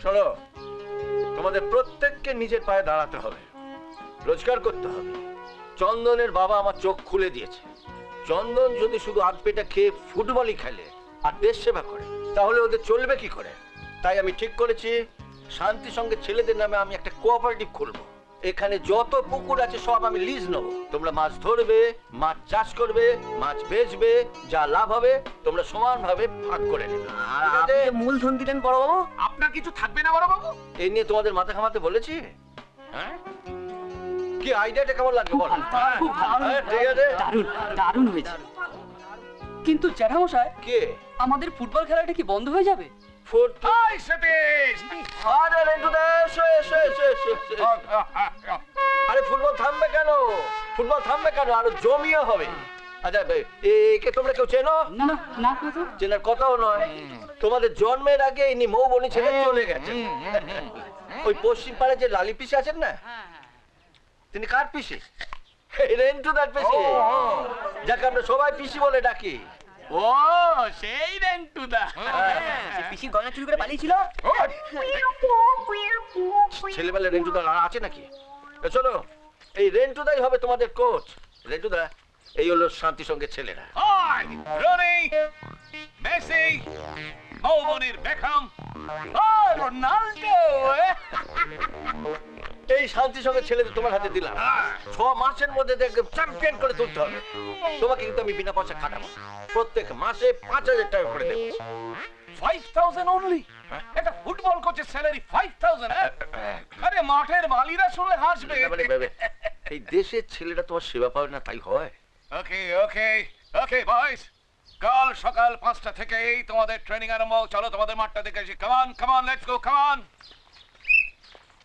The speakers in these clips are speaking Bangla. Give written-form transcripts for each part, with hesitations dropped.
শোনো, তোমাদের প্রত্যেককে নিজের পায়ে দাঁড়াতে হবে, রোজগার করতে হবে। চন্দনের বাবা আমার চোখ খুলে দিয়েছে। চন্দন যদি শুধু আধ পেটা খেয়ে ফুটবলই খেলে আর দেশ সেবা করে, তাহলে ওদের চলবে কি করে? তাই আমি ঠিক করেছি, শান্তি সঙ্গে ছেলেদের নামে আমি একটা কোঅপারেটিভ খুলবো। এখানে যত পুকুর আছে সব আমি লিজ নেবো। তোমরা মাছ ধরবে, মাছ চাষ করবে, মাছ বেচবে, যা লাভ হবে তোমরা সমানভাবে ভাগ করে নেবে। মূলধন দিলেন বড়বাবু। আপনার কিছু থাকবে না বড়বাবু? এই নিয়ে তোমাদের মাথা ঘামাতে বলেছি? হ্যাঁ, কি আইডিয়াটা কেমন লাগবে বলো? ঠিক আছে, দারুণ দারুণ হয়েছে। কিন্তু জ্যাঠামশাই, কে আমাদের ফুটবল খেলাটা কি বন্ধ হয়ে যাবে? এই সতীশ! আরে রেন্টুদা, এসো এসো এসো এসো এসো। আরে ফুটবল থামবে কেন? ফুটবল থামবে কেন? আরো জমিও হবে। আচ্ছা, একে তোমরা কেউ চেনো? না না তো। চেনার কথাও নয়। তোমাদের জন্মের আগে ইনি মৌবনি ছেড়ে চলে গেছেন। ওই পশ্চিম পাড়ে যে লালি পিসি আছেন না, তিনি কার পিসি? রেন্টুদার পিসি, যাকে আমরা সবাই পিসি বলে ডাকি। ও সেই রেন্টুদা। পিসি গয়না চুরি করে পালিয়েছিল। ছেলেবেলা রেন্টুদা আছে নাকি? চলো, এই রেন্টুদাই হবে তোমাদের কোচ। রেন্টুদা, এই হলো শান্তি সঙ্গে ছেলেরা। রনি, মেসি, মৌবনির বেকহাম, রোনাল্ডো। এই শান্তি সঙ্গে ছেলেদের তোমার হাতে দিলাম। 6 মাসের মধ্যে একদম চ্যাম্পিয়ন করে তুলতে হবে। তোমাকে কিন্তু আমি বিনা পয়সা খাটাবো। প্রত্যেক মাসে 5000 টাকা করে দেবো। 5000 অনলি? একটা ফুটবল কোচের স্যালারি 5000? আরে মাঠের মালিরা শুনলে হাসবে। এই দেশের ছেলেরা তোমার সেবা পাবে না তাই হয়? ওকে ওকে ওকে বয়স, কাল সকাল 5টা থেকেই তোমাদের ট্রেনিং আরম্ভ। চলো তোমাদের মাঠটা দেখে আসি। Come on come on, let's go, come on.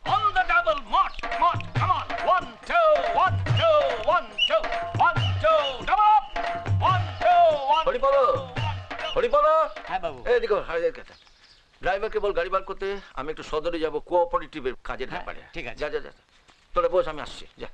On the double, march, march, come on. 1, 2, 1, 2, 1, 2, 1, 2, double up. 1, 2, 1. Haripada, Haripada, হ্যাঁ বাবু। এই দেখো, ড্রাইভারকে বল গাড়ি বার করতে। আমি একটু সদরে যাবো কোঅপারেটিভের কাজের ব্যাপারে। ঠিক আছে। যা যা যা, তোরা বস, আমি আসছি, যা।